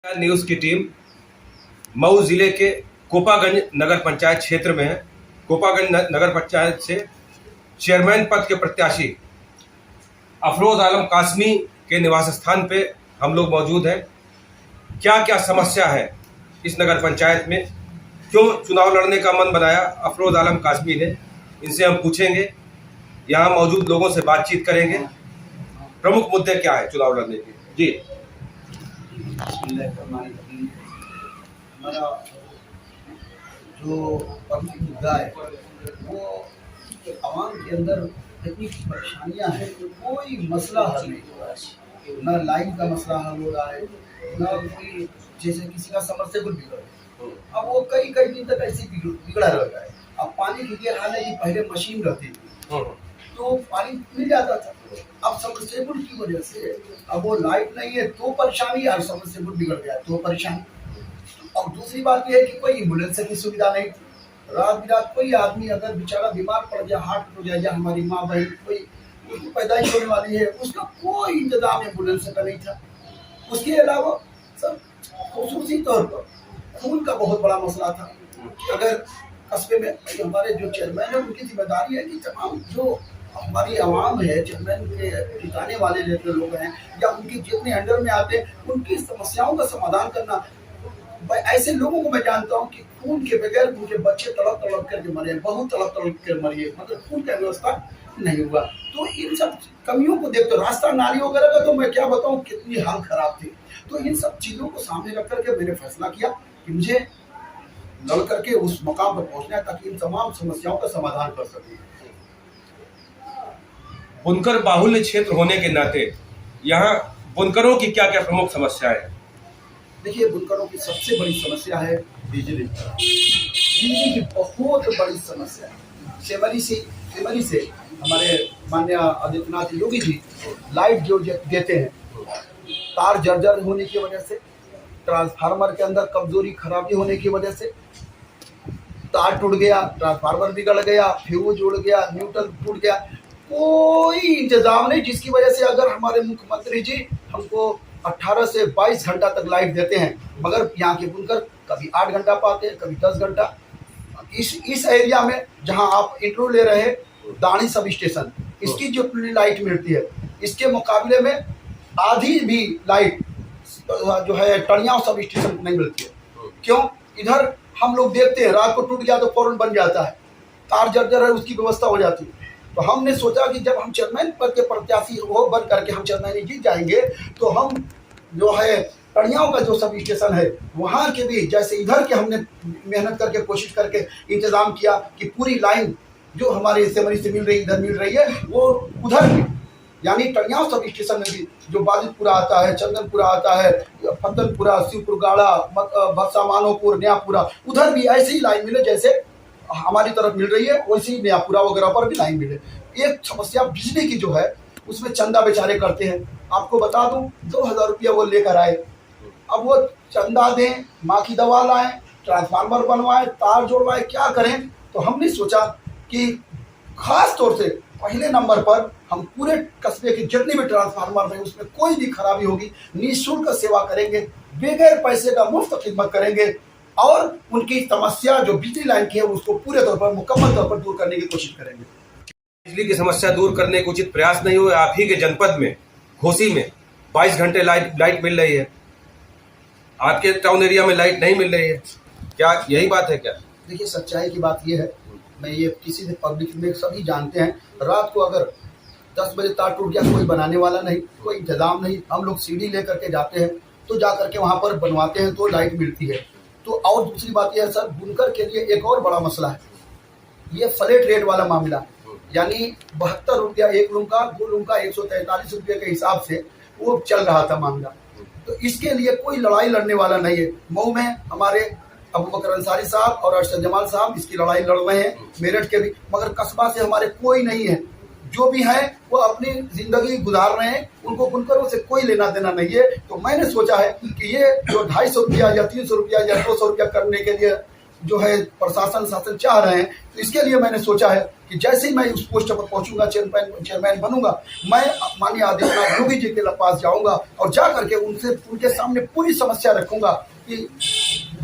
News की team Mau जिले के कोपागंज नगर पंचायत क्षेत्र में है। कोपागंज नगर पंचायत से चेयरमैन पद के प्रत्याशी अफरोज आलम कासमी के निवास स्थान पे हम लोग मौजूद हैं। क्या क्या समस्या है इस नगर पंचायत में, क्यों चुनाव लड़ने का मन बनाया अफरोज आलम कासमी ने, इनसे हम पूछेंगे। यहाँ मौजूद लोगों से बातचीत करेंगे। प्रमुख मुद्दे क्या है चुनाव लड़ने के? जी, हमारा जो पब्लिक मुद्दा है वो आवाम के अंदर इतनी परेशानियां हैं, कोई मसला हल नहीं हो रहा है। न लाइन का मसला हल हो रहा है, न कोई जैसे किसी का समरसेबल बिगड़ गया, अब वो कई कई दिन तक ऐसे बिगड़ा रहता है। अब पानी की ये हाल है कि पहले मशीन रहती थी तो पानी मिल जाता था, अब समरसेबल की वजह से अब वो लाइट नहीं है तो परेशानी, और समरसेबल बिगड़ गया तो परेशानी। और दूसरी बात यह है कि कोई एम्बुलेंस की सुविधा नहीं। रात बिरात कोई आदमी अगर बेचारा बीमार पड़ जाए, हार्ट हो जाए, या हमारी माँ बहन कोई उसकी पैदाइश होने वाली है, उसका कोई इंतजाम एम्बुलेंस का नहीं था। उसके अलावा सब खसूसी तौर पर खून का बहुत बड़ा मसला था। अगर कस्बे में हमारे जो चेयरमैन है उनकी जिम्मेदारी है कि तमाम जो हमारी आवाम है, चेयरमैन के ठिकाने वाले जितने लोग हैं या उनके जितने अंडर में आते हैं, उनकी समस्याओं का समाधान करना। ऐसे लोगों को मैं जानता हूँ कि खून के बगैर उनके बच्चे तड़प तड़प करके मरे, बहू तड़प तड़प कर मरी है, मतलब खून का व्यवस्था नहीं हुआ। तो इन सब कमियों को देखते, रास्ता नाली वगैरह का तो मैं क्या बताऊँ कितनी हाल खराब थी। तो इन सब चीजों को सामने रख करके मैंने फैसला किया कि मुझे लड़ करके उस मकाम पर पहुंचना है ताकि इन तमाम समस्याओं का समाधान कर सके। बुनकर बाहुल्य क्षेत्र होने के नाते यहाँ बुनकरों की क्या क्या प्रमुख समस्याएं हैं? देखिए, बुनकरों की सबसे बड़ी समस्या है बिजली। बिजली की बहुत बड़ी समस्या है। सेमरी से हमारे माननीय आदित्यनाथ योगी जी लाइट जो देते हैं, तार जर्जर होने की वजह से, ट्रांसफार्मर के अंदर कमजोरी खराबी होने की वजह से तार टूट गया, ट्रांसफार्मर बिगड़ गया, फ्यूज उड़ गया, न्यूट्रल टूट गया, कोई इंतजाम नहीं। जिसकी वजह से अगर हमारे मुख्यमंत्री जी हमको 18 से 22 घंटा तक लाइट देते हैं, मगर यहाँ के बुनकर कभी 8 घंटा पाते हैं, कभी 10 घंटा। इस एरिया में जहाँ आप इंटरव्यू ले रहे हैं, दानी सब स्टेशन, इसकी जो लाइट मिलती है, इसके मुकाबले में आधी भी लाइट जो है टणिया सब स्टेशन नहीं मिलती है। क्यों? इधर हम लोग देखते हैं रात को टूट गया तो फौरन बन जाता है, तार जर्जर है उसकी व्यवस्था हो जाती है। तो हमने सोचा कि जब हम चेयरमैन पद के प्रत्याशी हो बन करके हम चेयरमैन जीत जाएंगे तो हम जो है टणियाओं का जो सब स्टेशन है वहाँ के भी, जैसे इधर के हमने मेहनत करके कोशिश करके इंतजाम किया कि पूरी लाइन जो हमारे सेमरी से मिल रही इधर मिल रही है वो उधर भी, यानी टणियाओं सब स्टेशन में भी जो बाजितपुरा आता है, चंदनपुरा आता है, फद्दनपुरा, शिवपुर गाड़ा, भत्सा मानोपुर, नयापुरा, उधर भी ऐसे ही लाइन मिले जैसे हमारी तरफ मिल रही है, वैसे ही नयापुरा वगैरह पर भी लाइन मिले। एक समस्या बिजली की जो है उसमें चंदा बेचारे करते हैं। आपको बता दूं 2000 रुपया वो लेकर आए, अब वो चंदा दें, माँ की दवा लाएं, ट्रांसफार्मर बनवाएं, तार जोड़वाएं, क्या करें। तो हमने सोचा कि खास तौर से पहले नंबर पर हम पूरे कस्बे के जितने भी ट्रांसफार्मर हैं उसमें कोई भी खराबी होगी निःशुल्क सेवा करेंगे, बगैर पैसे का मुफ्त खिदमत करेंगे और उनकी समस्या जो बिजली लाइन की है उसको पूरे तौर पर मुकम्मल तौर पर दूर करने की कोशिश करेंगे। बिजली की समस्या दूर करने के उचित प्रयास नहीं हुए? आप ही के जनपद में घोसी में 22 घंटे लाइट मिल रही है, आपके टाउन एरिया में लाइट नहीं मिल रही है, क्या यही बात है क्या? देखिए, सच्चाई की बात यह है, मैं ये किसी से पब्लिक में सभी जानते हैं, रात को अगर 10 बजे तार टूट गया कोई बनाने वाला नहीं, कोई इंतजाम नहीं। हम लोग सीढ़ी लेकर के जाते हैं तो जा करके वहाँ पर बनवाते हैं तो लाइट मिलती है। तो और दूसरी बात यह है सर, बुनकर के लिए एक और बड़ा मसला है, ये फ्लैट रेट वाला मामला, यानी 72 रुपया एक रूम का, 2 रूम का 143 रुपये के हिसाब से वो चल रहा था मामला। तो इसके लिए कोई लड़ाई लड़ने वाला नहीं है। मऊ में हमारे अबू बकर अंसारी साहब और अरशद जमाल साहब इसकी लड़ाई लड़ रहे हैं, मेरठ के भी, मगर कस्बा से हमारे कोई नहीं है। जो भी हैं वो अपनी जिंदगी गुजार रहे हैं, उनको बुनकरों से कोई लेना देना नहीं है। तो मैंने सोचा है कि ये जो 250 रुपया या 300 रुपया या 200 रुपया करने के लिए जो है प्रशासन शासन चाह रहे हैं। तो इसके लिए मैंने सोचा है कि जैसे ही मैं उस पोस्ट पर पहुंचूंगा, चेयरमैन बनूंगा, मैं माननीय आदित्यनाथ योगी जी के पास जाऊंगा और जा करके उनके सामने पूरी समस्या रखूंगा कि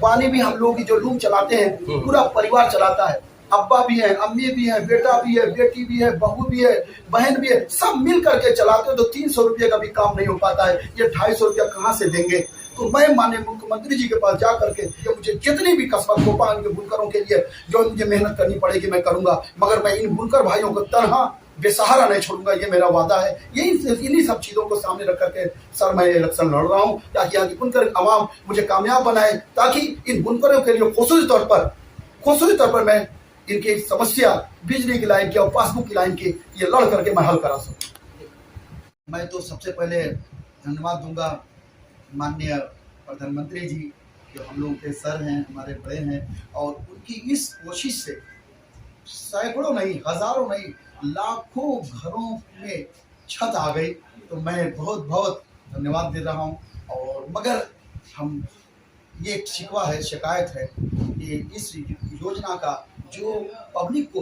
पानी भी हम लोग की जो लूम चलाते हैं, पूरा परिवार चलाता है, अब्बा भी है, अम्मी भी है, बेटा भी है, बेटी भी है, बहू भी है, बहन भी है, सब मिल करके चलाते हैं। तो 300 रुपये का भी काम नहीं हो पाता है, ये 250 रुपया कहाँ से देंगे। तो मैं माननीय मुख्यमंत्री जी के पास जा करके ये मुझे जितनी भी कस्बा कोपा के बुनकरों के लिए जो मुझे मेहनत करनी पड़ेगी मैं करूंगा, मगर मैं इन बुनकर भाइयों को तनहा बेसहारा नहीं छोड़ूंगा, ये मेरा वादा है। इन्हीं सब चीज़ों को सामने रख करके सर मैं इलेक्शन लड़ रहा हूँ, ताकि यहाँ की बुनकर आवाम मुझे कामयाब बनाए, ताकि इन बुनकरों के लिए खसूसी तौर पर मैं इनकी समस्या बिजली की लाइन की और पासबुक की लाइन की ये लड़ करके मैं हल करा सकूँ। मैं तो सबसे पहले धन्यवाद दूंगा माननीय प्रधानमंत्री जी, जो हम लोगों के सर हैं, हमारे बड़े हैं, और उनकी इस कोशिश से सैकड़ों नहीं, हजारों नहीं, लाखों घरों में छत आ गई। तो मैं बहुत बहुत धन्यवाद दे रहा हूँ। और मगर हम ये एक शिकवा है, शिकायत है कि इस योजना का जो पब्लिक को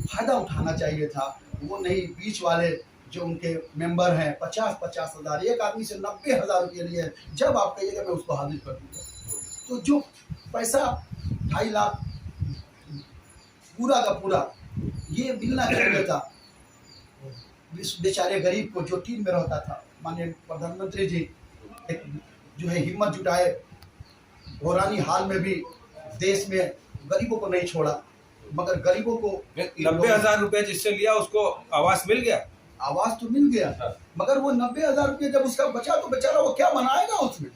फायदा उठाना चाहिए था वो नहीं, बीच वाले जो उनके मेंबर हैं 50-50 हज़ार, एक आदमी से 90,000 रुपये लिए, जब आप कहिएगा मैं उसको हाजिर कर दूँगा। तो जो पैसा 2.5 लाख पूरा का पूरा ये मिलना चाहिए था इस बेचारे गरीब को जो टीम में रहता था। माननीय प्रधानमंत्री जी एक जो है हिम्मत जुटाए, घोरानी हाल में भी देश में गरीबों को नहीं छोड़ा, मगर गरीबों को 90,000 रुपए जिससे लिया उसको आवास मिल गया। आवाज तो मिल गया, मगर वो 90,000 रुपये जब उसका बचा तो बेचारा वो क्या बनाएगा, उसमें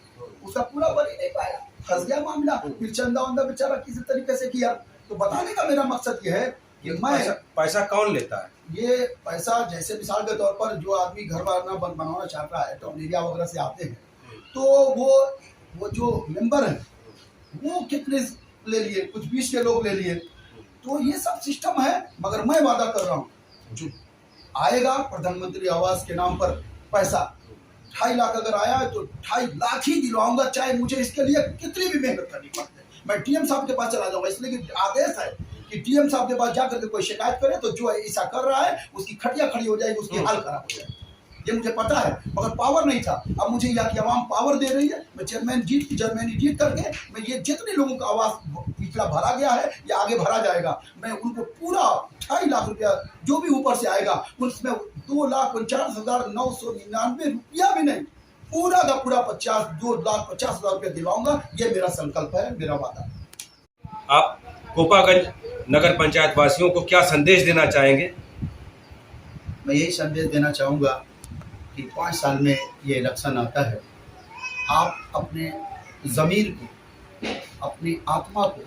उसका पूरा बन ही नहीं पाया, फंस गया मामला। फिर चंदा वंदा बेचारा किसी तरीके से किया। तो बताने का मेरा मकसद ये है कि मैं पैसा कौन लेता है? ये पैसा जैसे मिसाल के तौर पर जो आदमी घर बनवाना चाहता है, टाउन एरिया वगैरह से आते हैं, तो वो जो मेंबर हैं वो कितने ले लिए, कुछ 20 के लोग ले लिए। तो ये सब सिस्टम है। मगर मैं वादा कर रहा हूँ, जो आएगा प्रधानमंत्री आवास के नाम पर पैसा 2.5 लाख अगर आया है तो 2.5 लाख ही दिलवाऊंगा, चाहे मुझे इसके लिए कितनी भी मेहनत करनी पड़े। मैं डीएम साहब के पास चला जाऊंगा, इसलिए कि आदेश है कि डीएम साहब के पास जाकर के कोई शिकायत करे तो जो ऐसा कर रहा है उसकी खटिया खड़ी हो जाएगी, उसकी हाल खराब हो जाएगी। ये मुझे पता है, मगर पावर नहीं था। अब मुझे यहाँ की आवाम पावर दे रही है। मैं जर्मनी जीत करके मैं ये जितने लोगों का आवास पिछला भरा गया है या आगे भरा जाएगा, मैं उनको पूरा 2.5 लाख रुपया जो भी ऊपर से आएगा उसमें 2,49,999 रुपया भी नहीं, पूरा का पूरा 2,50,000 रुपया दिलवाऊंगा। ये मेरा संकल्प है, मेरा वादा है। आप कोपागंज नगर पंचायत वासियों को क्या संदेश देना चाहेंगे? मैं यही संदेश देना चाहूँगा कि 5 साल में ये इलेक्शन आता है, आप अपने ज़मीर को, अपनी आत्मा को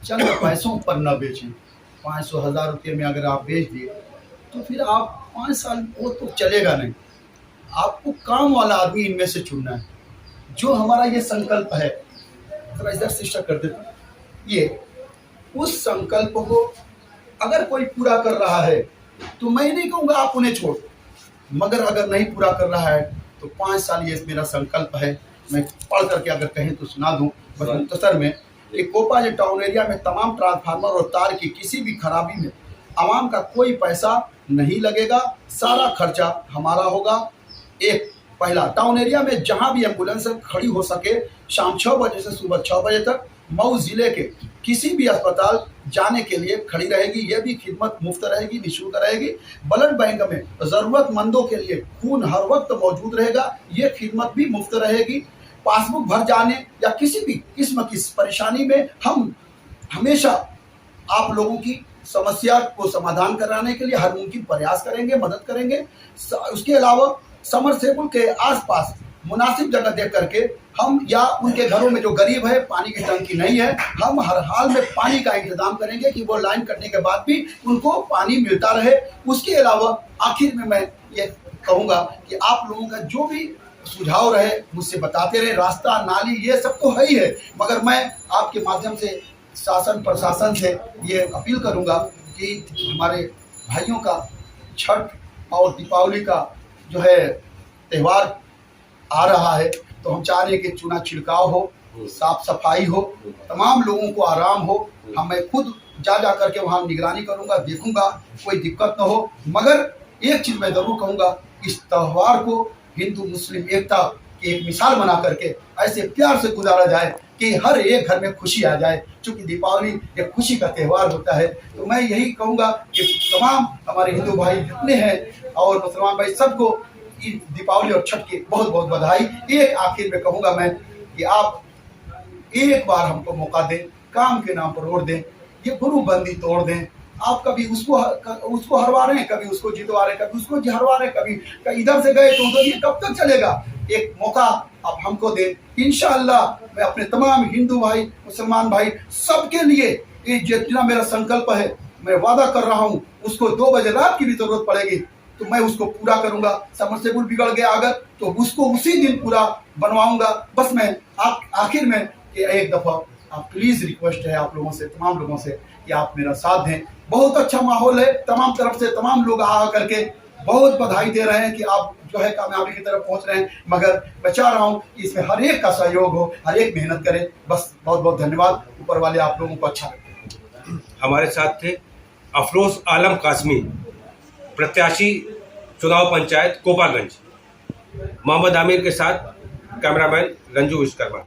चंद पैसों पर न बेचें। 500,000 रुपये में अगर आप बेच दिए तो फिर आप 5 साल वो तो चलेगा नहीं। आपको काम वाला आदमी इनमें से चुनना है। जो हमारा ये संकल्प है, थोड़ा इधर शिक्षा कर देता, ये उस संकल्प को अगर कोई पूरा कर रहा है तो मैं नहीं कहूँगा आप उन्हें छोड़, मगर अगर नहीं पूरा कर रहा है तो 5 साल ये मेरा संकल्प है। मैं पढ़ करके अगर कहें तो सुना दूं बस मुख्तसर में। एक कोपा जो टाउन एरिया में तमाम ट्रांसफार्मर और तार की किसी भी खराबी में आवाम का कोई पैसा नहीं लगेगा, सारा खर्चा हमारा होगा। एक पहला टाउन एरिया में जहां भी एम्बुलेंस खड़ी हो सके, शाम 6 बजे से सुबह 6 बजे तक मऊ जिले के किसी भी अस्पताल जाने के लिए खड़ी रहेगी। यह भी खिदमत मुफ्त रहेगी, निःशुल्क रहेगी। ब्लड बैंक में ज़रूरतमंदों के लिए खून हर वक्त मौजूद रहेगा, ये खिदमत भी मुफ्त रहेगी। पासबुक भर जाने या किसी भी किस्म की परेशानी में हम हमेशा आप लोगों की समस्या को समाधान कराने के लिए हर मुमकिन प्रयास करेंगे, मदद करेंगे। उसके अलावा समरसेबुल के आसपास मुनासिब जगह देख करके हम या उनके घरों में जो गरीब है, पानी की टंकी नहीं है, हम हर हाल में पानी का इंतजाम करेंगे कि वो लाइन कटने के बाद भी उनको पानी मिलता रहे। उसके अलावा आखिर में मैं ये कहूँगा कि आप लोगों का जो भी सुझाव रहे मुझसे बताते रहे। रास्ता, नाली ये सब तो है ही है, मगर मैं आपके माध्यम से शासन प्रशासन से ये अपील करूँगा कि हमारे भाइयों का छठ और दीपावली का जो है त्यौहार आ रहा है, तो हम चाह रहे हैं कि चूना छिड़काव हो साफ सफाई हो, तमाम लोगों को आराम हो। मैं खुद जा करके वहाँ निगरानी करूँगा, देखूंगा कोई दिक्कत न हो। मगर एक चीज़ मैं ज़रूर कहूँगा, इस त्यौहार को हिंदू मुस्लिम एकता की एक मिसाल बना करके ऐसे प्यार से गुजारा जाए कि हर एक घर में खुशी आ जाए। चूँकि दीपावली एक खुशी का त्यौहार होता है, तो मैं यही कहूँगा कि तमाम हमारे हिंदू भाई जितने हैं और मुसलमान भाई सबको दीपावली और छठ की बहुत बहुत बधाई। एक आखिर में कहूँगा मैं कि आप एक बार हमको मौका दें, काम के नाम पर वोट दें, ये गुरु बंदी तोड़ दें। आप कभी उसको हरवा रहे हैं, कभी उसको जितवा रहे हैं, कभी उसको हरवा रहे हैं, कभी इधर से गए तो उधर, ये कब तक चलेगा? एक मौका आप हमको दें। इंशाअल्लाह मैं अपने तमाम हिंदू भाई मुसलमान भाई सबके लिए ये जितना मेरा संकल्प है, मैं वादा कर रहा हूँ, उसको 2 बजे रात की भी जरूरत पड़ेगी तो मैं उसको पूरा करूंगा। समरसेबुल बिगड़ गया अगर तो उसको उसी दिन पूरा बनवाऊंगा। बस मैं आखिर में एक दफा आप प्लीज रिक्वेस्ट है आप लोगों से, तमाम लोगों से, कि आप मेरा साथ दें। बहुत अच्छा माहौल है, तमाम तरफ से तमाम लोग आ करके बहुत बधाई दे रहे हैं कि आप जो है कामयाबी की तरफ पहुंच रहे हैं। मगर मैं चाह रहा हूं कि इसमें हर एक का सहयोग हो, हर एक मेहनत करे। बस बहुत बहुत धन्यवाद। ऊपर वाले आप लोगों को अच्छा लगे। हमारे साथ थे अफरोज आलम कासमी, प्रत्याशी चुनाव पंचायत कोपागंज। मोहम्मद आमिर के साथ कैमरामैन रंजू विश्वकर्मा।